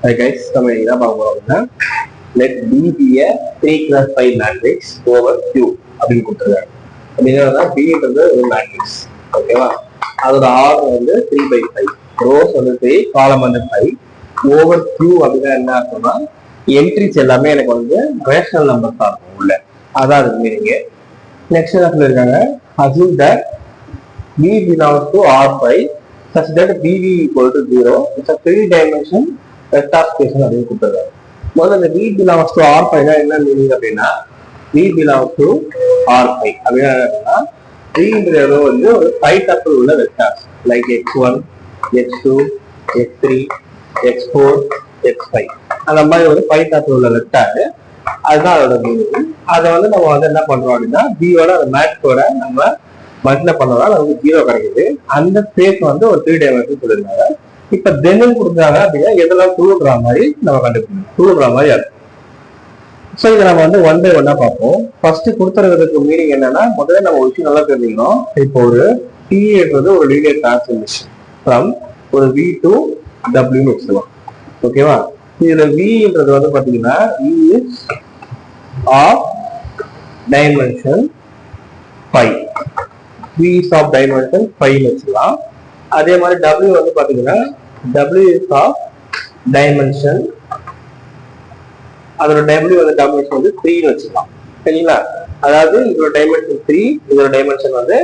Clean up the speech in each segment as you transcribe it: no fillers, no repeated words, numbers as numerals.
Hi guys, நம்ம என்ன பார்க்க போறோம்னா let B be a 3x5 matrix over Q அப்படின்னு கொடுத்துருக்காங்க. அப்படின்னா Bன்றது ஒரு மேட்ரிக்ஸ், ஓகேவா? அதோட ஆர்டர் வந்து 3/5, ரோஸ் வந்து 3, காலம் வந்து 5, ஓவர் Q அப்படின்னா என்ன அர்த்தம்னா என்ட்ரிஸ் எல்லாமே எனக்கு வந்து ரேஷனல் நம்பர்ஸ் தான் இருக்கும் உள்ள, அதான் அதுக்கு மீனிங். நெக்ஸ்ட் என்ன சொல்லியிருக்காங்க, assume that B belongs to R5 such that BV equal to 0. It's a 3-dimension vector space அப்படின்னு கொடுத்துருக்காங்க. முதல்ல இந்த B belongs to R5 என்ன மீனிங் அப்படின்னா, B belongs to R5 அப்படின்னா Bன்றது வந்து ஒரு 5 டப்பிள் உள்ள vectors like x1, x2, x3, x4, x5 அந்த மாதிரி ஒரு 5 டப்பிள் உள்ள வெக்டார். அதுதான் அதோட மீனிங். அதை வந்து நம்ம வந்து என்ன பண்றோம் அப்படின்னா, பியோட அந்த மேட்சோட நம்ம மல்டிப்ளை பண்ணதால நமக்கு 0 கிடைக்குது. அந்த ஸ்பேஸ் வந்து ஒரு 3 டைமென்ஷன் சொல்லியிருந்தாங்க. இப்ப தென்னு கொடுத்தாங்க அப்படின்னா எதெல்லாம் துருடுற மாதிரி நம்ம கண்டுபிடிக்கணும், துருடுற மாதிரி அது. ஸோ இதை நம்ம வந்து 1 by 1 பார்ப்போம். ஃபர்ஸ்ட் கொடுத்துறதுக்கு மீனிங் என்னன்னா, முதல்ல நம்ம ஒரு விஷயம் நல்லா தெரிஞ்சுக்கணும். இப்போ ஒரு டிஏன்றது ஒரு லீனியர் டிரான்ஸ்ஃபர்மேஷன் ஃப்ரம் ஒரு V to W வச்சுக்கலாம், ஓகேவா? இதுல Vன்றது வந்து பாத்தீங்கன்னா V is of dimension 5, V is of dimension 5 வச்சுக்கலாம். அதே மாதிரி W வந்து பாத்தீங்கன்னா W is of dimension, அதோட W வந்து dimension வந்து 3 வச்சுக்கலாம், சரிங்களா? அதாவது இதோட டைமென்ஷன் 3, இதோட டைமென்ஷன் வந்து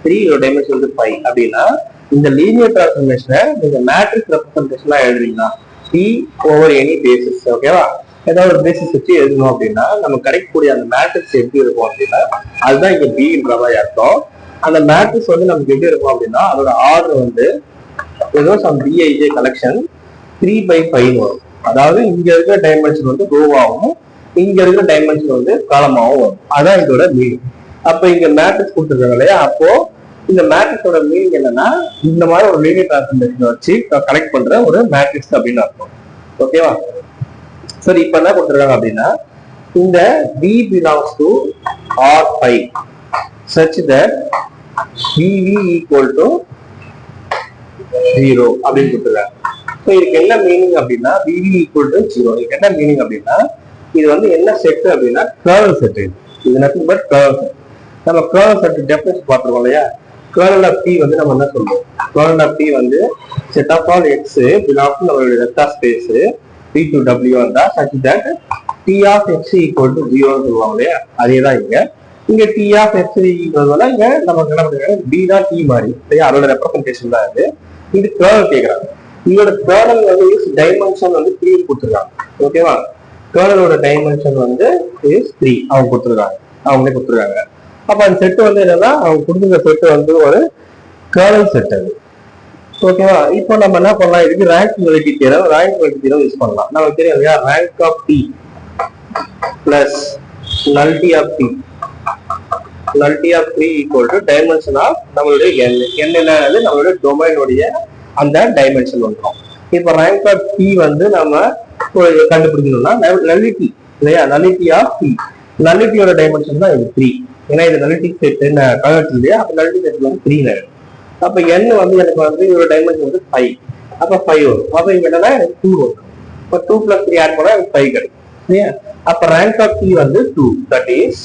3, இதோட டைமென்ஷன் வந்து 5 அப்படின்னா இந்த லீனியர் டிரான்ஸ்ஃபர்மேஷனை நீங்க matrix ரெப்ரசன்டேஷனா எழுதுறீங்களா, P over any basis, ஓகேவா? ஏதாவது ஒரு பேசிஸ் வச்சு எழுதணும் அப்படின்னா நம்ம கிடைக்கக்கூடிய அந்த மேட்ரிக்ஸ் எப்படி இருக்கும் அப்படின்னா அதுதான் இங்க Bன்ற மாதிரி அர்த்தம். அந்த மேட்ரிக்ஸ் வந்து நமக்கு எப்படி இருக்கும் அப்படின்னா அதோட ஆர்டர் வந்து ஏதோ சம் BIJ கலெக்ஷன் 3/5 வரும். அதாவது இங்க இருக்கிற டைமென்ஷன் வந்து ரோவாகவும் இங்க இருக்கிற டைமென்ஷன் வந்து காலமாகவும் வரும். அதான் இதோட மீனிங். அப்ப இங்க மேட்ரிக்ஸ் கொடுத்துருக்காங்க இல்லையா, அப்போ இந்த மேட்ரிக்ஸோட மீனிங் என்னன்னா இந்த மாதிரி ஒரு லீனியர் டிரான்ஸ்ஃபர்மேஷன் வச்சு கலெக்ட் பண்ற ஒரு மேட்ரிக்ஸ் அப்படின்னு அர்த்தம், ஓகேவா? சரி, இப்ப என்ன கொடுத்துருக்காங்க அப்படின்னா இந்த B belongs to R5 such that BV equal to 0 அப்படின்னு கொடுத்துருக்காங்க. ஸோ இதுக்கு என்ன மீனிங் அப்படின்னா BV equal to 0 இதுக்கு என்ன மீனிங் அப்படின்னா இது வந்து என்ன செட் அப்படின்னா கர்னல் செட். இது நத்திங் பட் கர்னல் செட். நம்ம கர்னல் செட் டெஃபினிஷன் பார்த்துருக்கோம் இல்லையா. கர்னல் ஆஃப் P வந்து நம்ம என்ன சொல்றோம், கர்னல் ஆஃப் P வந்து set of all X belongs to நம்மளுடைய vector space P to W வந்தா such that T of X equal to 0 சொல்லுவாங்க இல்லையா. அதேதான் இங்க T of X ஈக்குவல்னா இங்க நமக்கு என்ன பண்ணுறாங்க, B தான் T மாதிரி இல்லையா, அதோட ரெப்ரசன்டேஷன் தான் இது கர்னல் கேட்கறாங்க. இதோட கர்னல் வந்து டைமென்ஷன் வந்து 3 கொடுத்துருக்காங்க, ஓகேவா? கர்னலோட டைமென்ஷன் வந்து இஸ் 3 அவங்க கொடுத்துருக்காங்க, அவங்களே கொடுத்துருக்காங்க. அப்ப அந்த செட் வந்து என்னன்னா அவங்க கொடுத்துருக்க செட் வந்து ஒரு கர்னல் செட் அது, ஓகேவா? இப்போ நம்ம என்ன பண்ணலாம், இதுக்கு ரேங்க் யூனிட்டி தியரம் யூஸ் பண்ணலாம். நமக்கு தெரியும் இல்லையா, rank of T plus nullity of T, nullity of 3 equal to dimension of நம்மளுடைய n. என்னது நம்மளுடைய டொமைனுடைய அந்த டைமென்ஷன் வந்துடும். இப்போ ரேங்க் ஆஃப் T வந்து நம்ம கண்டுபிடிக்கணும்னா நல்லிட்டி இல்லையா, நல்லிட்டி ஆஃப் T, நல்லிட்டியோட டைமென்ஷன் தான் இது 3. ஏன்னா இது நல்லிட்டி செட் கன்வெர்ட் இல்லையா, அப்ப நல்லிட்டி செட் வந்து 3 ஆயிடும். அப்ப n வந்து எனக்கு வந்து இதோட டைமென்ஷன் வந்து 5, அப்ப 5 வரும். அப்ப இங்க என்னன்னா எனக்கு 2 வரும். இப்ப 2 + 3 ஆட் பண்ணா எனக்கு 5 கிடைக்கும் இல்லையா. அப்ப ரேங்க் ஆஃப் T வந்து 2, that is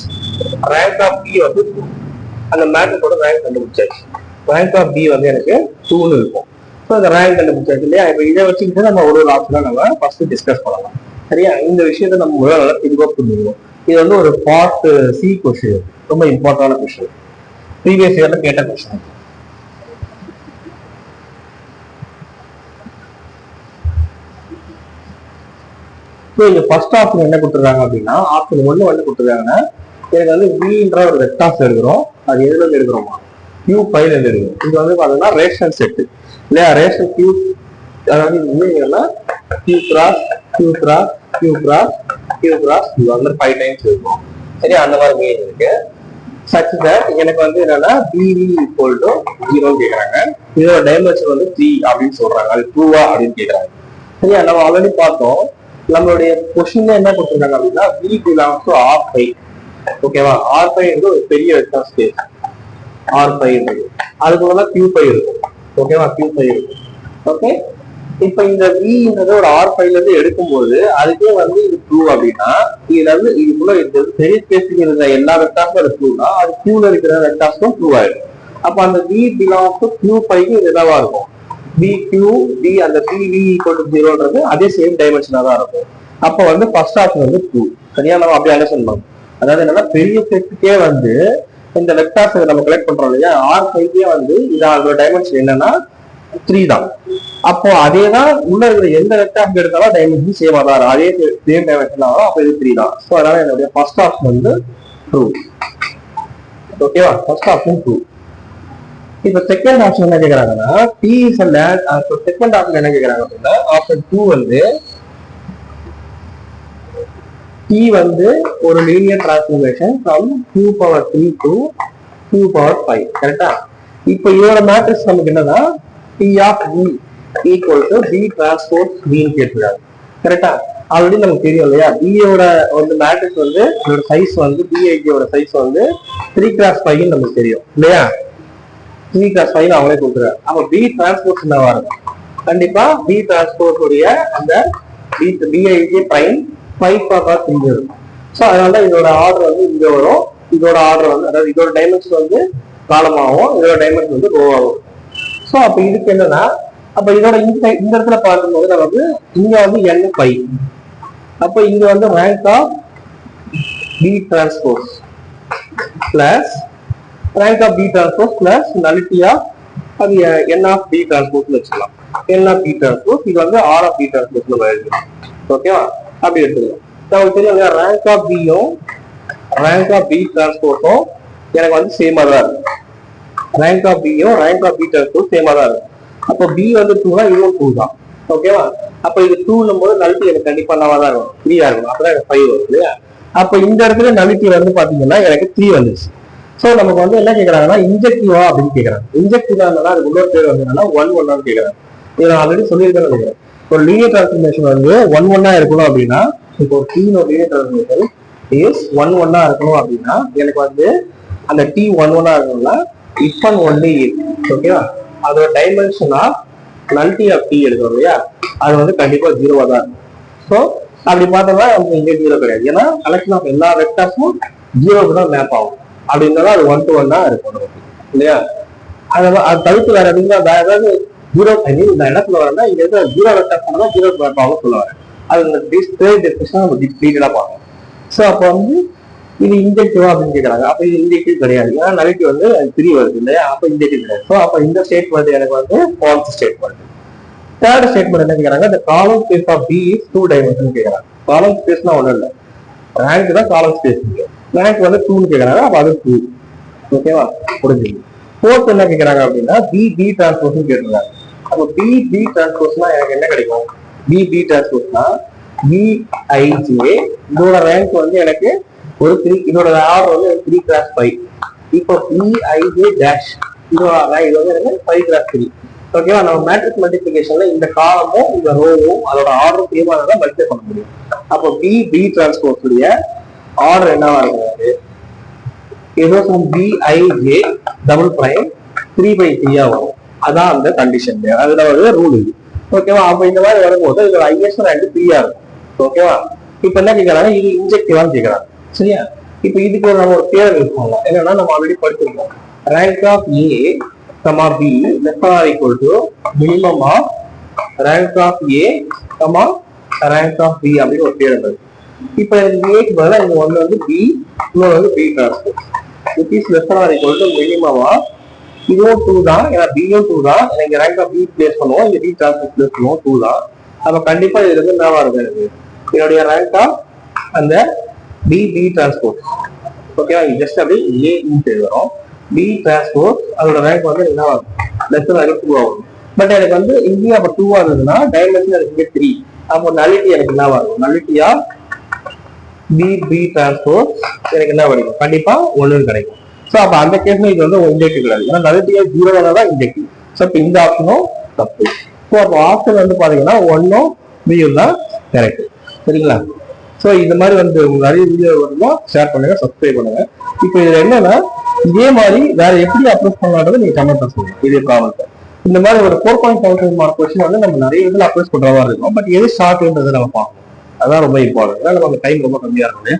rank of T வந்து 2. அந்த மேட்ரிக்ஸோட ரேங்க் கண்டுபிடிச்சாச்சு. ரேங்க் ஆஃப் B வந்து எனக்கு 2ன்னு இருக்கும். ஸோ அந்த ரேங்க் கண்டுபிடிச்சாச்சு இல்லையா. இப்போ இதை வச்சுக்கிட்டு நம்ம ஒரு ஆப்ஷனா நம்ம ஃபர்ஸ்ட் டிஸ்கஸ் பண்ணலாம், சரியா? இந்த விஷயத்த நம்ம முதல்ல நல்லா தெளிவாக புரிஞ்சுக்கணும். இது வந்து ஒரு பார்ட் C கொஸ்டின், ரொம்ப இம்பார்ட்டன்டான கொஸ்டின், ப்ரீவியஸ் இயர்ல கேட்ட கொஸ்டின். ஸோ இங்க ஃபர்ஸ்ட் ஆப்ஷன் என்ன கொடுத்துருக்காங்க அப்படின்னா ஆப்ஷன் 1 வந்து கொடுத்துருக்காங்கன்னா எனக்கு வந்து Vன்ற ஒரு வெக்டார்ஸ் எடுக்கிறோம். அது எதுல இருந்து எடுக்கிறோமா, Q5ல இருந்து எடுக்கிறோம். இது வந்து பாத்தீங்கன்னா ரேஷனல் செட் இல்லையா, ரேஷனல் Q, அதாவது என்னன்னா Q cross Q cross Q cross Q cross Q அந்த 5 டைம்ஸ் இருக்கும், சரியா? அந்த மாதிரி மீனிங் இருக்கு. சச் தட் எனக்கு வந்து என்னன்னா BV equal to 0 கேட்கறாங்க. இதோட டைமென்ஷன் வந்து 3 அப்படின்னு சொல்றாங்க. அது ட்ரூவா அப்படின்னு கேட்கறாங்க, சரியா? நம்ம ஆல்ரெடி பார்த்தோம், நம்மளுடைய கொஸ்டின்ல என்ன கொடுத்துருக்காங்க அப்படின்னா V belongs to R5, ஓகேவா? R5 ஒரு பெரிய வெக்டார் ஸ்பேஸ் R5, அதுக்கு வந்து Q5 இருக்கும், ஓகேவா? Q5 இருக்கும், ஓகே? இப்ப இந்த வின்றது ஒரு R5ல இருந்து எடுக்கும்போது அதுக்கே வந்து இது ட்ரூ அப்படின்னா இதுல இருந்து இதுக்குள்ள பெரிய ஸ்பேஸுக்கு இருந்த எல்லா வெக்டார்ஸும் அது ட்ரூனா அது கியூல இருக்கிற வெக்டார்ஸும் ட்ரூ ஆயிடும். அப்ப அந்த V பிலாங்ஸ் டு Q5க்கு இது என்னவா இருக்கும்? BQ D அந்த PV = 0ன்றது அதே சேம் டைமென்ஷனா தான் இருக்கும். அப்ப வந்து ஃபர்ஸ்ட் ஆப்ஷன் வந்து ட்ரூ. சரியா? நம்ம அப்படியே அண்டர்ஸ்டாண்ட் பண்ணணும். அதாவது என்னன்னா பெரிய செட்டுக்கே வந்து இந்த வெக்டார்ஸ் நம்ம கலெக்ட் பண்றோம் இல்லையா, R5கே வந்து இதோட டைமென்ஷன் என்னன்னா 3 தான். அப்போ அதேதான் உள்ள இருக்கிற எந்த வெக்டார் எடுத்தாலும் டைமென்ஷன் சேமா தான் இருக்கும். அதே சேம் டைமென்ஷன் ஆகும். அப்ப இது 3 தான். ஸோ அதனால என்னுடைய ஃபர்ஸ்ட் ஆப்ஷன் வந்து ட்ரூ. ஓகேவா? First option true. இப்ப செகண்ட் ஆப்ஷன் என்ன கேக்குறாங்கன்னா T is a land. Second option என்ன கேக்குறாங்க அப்படின்னா ஆப்ஷன் 2 வந்து T வந்து ஒரு linear transformation from Q⁻3 to Q⁻5. கரெக்டா? இப்ப இதோட மேட்ரிக்ஸ் நமக்கு என்னன்னா T of E equal to B transpose V கேட்டுருக்காங்க. கரெக்டா? ஆல்ரெடி நமக்கு தெரியும் இல்லையா, B யோட வந்து மேட்ரிக்ஸ் வந்து இதோட சைஸ் வந்து BIJ யோட சைஸ் வந்து 3x5 நமக்கு தெரியும் இல்லையா. 3x5 அவங்களே கொடுக்குறாரு. அப்ப B டிரான்ஸ்போஸ் என்னவா இருக்கும்? கண்டிப்பா B டிரான்ஸ்போஸ் உடைய அந்த BIJ பிரைம் 5/3 இருக்கும். ஸோ அதனால இதோட ஆர்டர் வந்து இங்க வரும். இதோட ஆர்டர் வந்து அதாவது இதோட டைமென்ஷன் வந்து காலமாகவும் இதோட டைமென்ஷன் வந்து ரோவாகும். ஸோ அப்ப இதுக்கு என்னன்னா அப்ப இதோட இந்த இடத்துல பார்க்கும்போது நமக்கு இங்க வந்து N5. அப்ப இங்க வந்து rank of B transpose plus rank of B transpose plus nullity of அது N ஆஃப் B டிரான்ஸ்போஸ் வச்சுக்கலாம். N ஆஃப் B டிரான்ஸ்போஸ் இது வந்து R ஆஃப் B டிரான்ஸ்போஸ் நம்ம எழுதலாம். ஓகேவா? அப்படி எடுத்துக்கலாம். நமக்கு தெரியும் ரேங்க் ஆஃப் பியும் ரேங்க் ஆஃப் B டிரான்ஸ்போஸும் எனக்கு வந்து சேமா தான் இருக்கும். ரேங்க் ஆஃப் பியும் ரேங்க் ஆஃப் B டிரான்ஸ்போஸ் சேமா தான் இருக்கும். அப்போ B வந்து 2 இதுவும் 2 தான். ஓகேவா? அப்ப இது 2ன்னும் போது நலிட்டி எனக்கு கண்டிப்பா என்னவா தான் இருக்கும்? 3 இருக்கும். அப்பதான் எனக்கு 5 வரும் இல்லையா? அப்ப இந்த இடத்துல நலிட்டி வந்து பாத்தீங்கன்னா எனக்கு 3 வந்துச்சு. சோ நமக்கு வந்து என்ன கேக்குறாங்கன்னா இன்ஜெக்டிவா அப்படின்னு கேக்குறாங்க. இன்ஜெக்டிவா இருந்தா அதுக்கு இன்னொரு பேர் வந்து என்னன்னா 1-1 கேக்குறாங்க. இதை நான் ஆல்ரெடி சொல்லியிருக்கேன்னு நினைக்கிறேன். ஒரு லீனியர் டிரான்ஸ்ஃபர்மேஷன் வந்து 1-1 இருக்கணும் அப்படின்னா இப்போ T லீனியர் டிரான்ஸ்ஃபர்மேஷன் இஸ் 1-1 இருக்கணும் அப்படின்னா எனக்கு வந்து அந்த T 1-1 இருக்கணும்னா if and only if. ஓகேவா? அதோட டைமென்ஷன் ஆஃப் நலிட்டி ஆஃப் T எடுக்கணும் இல்லையா, அது வந்து கண்டிப்பா 0வா தான் இருக்கும். ஸோ அப்படி பார்த்தோம்னா நமக்கு இங்கே 0 கிடையாது. ஏன்னா கலெக்ஷன் ஆஃப் எல்லா வெக்டார்ஸும் 0க்கு தான் மேப் ஆகும். அப்படி இருந்தாலும் அது 1-1 தான் இருக்கும் இல்லையா. அது தவிர்த்து வேற எதுவும் வேற ஏதாவது 0 இந்த இடத்துல வரனா இங்க இருக்க 0 வெக்டார் பண்ணா 0 மேப் ஆகும் சொல்ல வரேன். அது இந்த டெஃபினிஷன் நம்ம டீட்டெயிலா பார்க்கணும். ஸோ அப்போ வந்து இது இன்ஜெக்டிவா அப்படின்னு கேட்கறாங்க. அப்ப இது இன்ஜெக்டிவ் கிடையாது. ஏன்னா நலிட்டி வந்து 3 வருது இல்லையா, அப்ப இன்ஜெக்டிவ் கிடையாது. ஸோ அப்ப இந்த ஸ்டேட்மெண்ட் எனக்கு வந்து ஃபால்ஸ் ஸ்டேட்மெண்ட். தேர்ட் ஸ்டேட்மெண்ட் என்ன கேட்கறாங்க, இந்த column space of B is 2 dimension கேட்கறாங்க. காலம் ஸ்பேஸ்னா ஒன்றும் இல்லை, ரேங்க் தான் காலம் ஸ்பேஸ். ரேங்க் வந்து 2ன்னு கேட்கறாங்க. அப்ப அது 2. ஓகேவா? புரிஞ்சுது. ஃபோர்த் என்ன கேட்கறாங்க அப்படின்னா B டிரான்ஸ்போஸ் கேட்டுருக்காங்க. அப்போ B டிரான்ஸ்போஸ்னா எனக்கு என்ன கிடைக்கும்? B டிரான்ஸ்போஸ்னா BIJ இதோட ரேங்க் வந்து எனக்கு ஒரு 3, இதோட ஆர்டர் வந்து 3x5. இப்போ BIJ டேஷ் இதோட இது வந்து எனக்கு 5x3. ஓகேவா? நம்ம மேட்ரிக்ஸ் மல்டிபிகேஷன்ல இந்த காலமும் இந்த ரோவும் அதோட ஆர்டர் சேமா தான் மல்டிப்ளை பண்ண முடியும். அப்போ B டிரான்ஸ்போஸ் உடைய ஆர்டர் என்னவா இருக்காது? ஏதோ BIJ டபுள் பிரைம் 3/3 வரும். அதான் அந்த கண்டிஷன், அதுல வந்து ரூல் இது. ஓகேவா? அப்ப இந்த மாதிரி வரும்போது இதோட ஐஎஸ் ரேங்க் 3 இருக்கும். ஓகேவா? இப்ப என்ன கேட்கறாங்க, இது இன்ஜெக்டிவான்னு கேட்கறாங்க. சரியா? இப்ப இதுக்கு நம்ம ஒரு பேர் இருக்கோம். என்னன்னா நம்ம ஆல்ரெடி படிச்சிருக்கோம். Rank of A, B less or equal to minimum of rank of A, rank of B அப்படின்னு ஒரு பேர் இருக்கு. இப்ப ஏக்கு பதிலா இந்த ஒண்ணு வந்து B, இன்னொரு வந்து B transpose. It is less or equal to minimum of இதுவும் 2 தான். ஏன்னா B-யும் 2 தான். எனக்கு ரேங்க் ஆஃப் B பிளேஸ் பண்ணுவோம், இங்க B டிரான்ஸ்போஸ் பிளேஸ் பண்ணுவோம் 2 தான். அப்ப கண்டிப்பா இது வந்து என்னவா இருக்கு எனக்கு என்னுடைய ரேங்க் ஆஃப் அந்த B டிரான்ஸ்போஸ். ஓகேவா? ஜஸ்ட் அப்படி A வரும். B டிரான்ஸ்போஸ் அதோட ரேங்க் வந்து என்னவா இருக்கும்? லெஸ் தென் 2 ஆகும். பட் எனக்கு வந்து இங்கேயும் அப்ப 2 இருந்ததுன்னா டைமென்ஷன் எனக்கு 3. அப்போ நலிட்டி எனக்கு என்னவா இருக்கும்? நலிட்டி ஆஃப் B டிரான்ஸ்போஸ் எனக்கு என்ன கிடைக்கும்? கண்டிப்பா 1 கிடைக்கும். ஸோ அப்ப அந்த கேஸ்ல இது வந்து இன்ஜெக்டிவ் கிடையாது. ஏன்னா நலிட்டி ஆஃப் 0 தான் இன்ஜெக்டிவ். ஸோ இப்போ இந்த ஆப்ஷனும் தப்பு. ஸோ அப்போ ஆப்ஷன் வந்து பாத்தீங்கன்னா 1ம் B-யும் தான் கரெக்ட். சரிங்களா? ஸோ இந்த மாதிரி வந்து நிறைய வீடியோ வருமா ஷேர் பண்ணுங்க, சப்ஸ்கிரைப் பண்ணுங்க. இப்போ இதுல என்னன்னா இதே மாதிரி வேற எப்படி அப்ரோச் பண்ணலான்றது நீங்க கமெண்ட் சொல்லுங்க. இதே ப்ராப்ளம். இந்த மாதிரி ஒரு 4.75 மார்க் கொஸ்டின் வந்து நம்ம நிறைய இதுல அப்ரோச் பண்ற மாதிரி இருக்கும். பட் எது ஷார்ட்ன்றது நம்ம பார்க்கணும். அதான் ரொம்ப இம்பார்ட்டன்ட். நம்ம டைம் ரொம்ப கம்மியா இருக்கும்.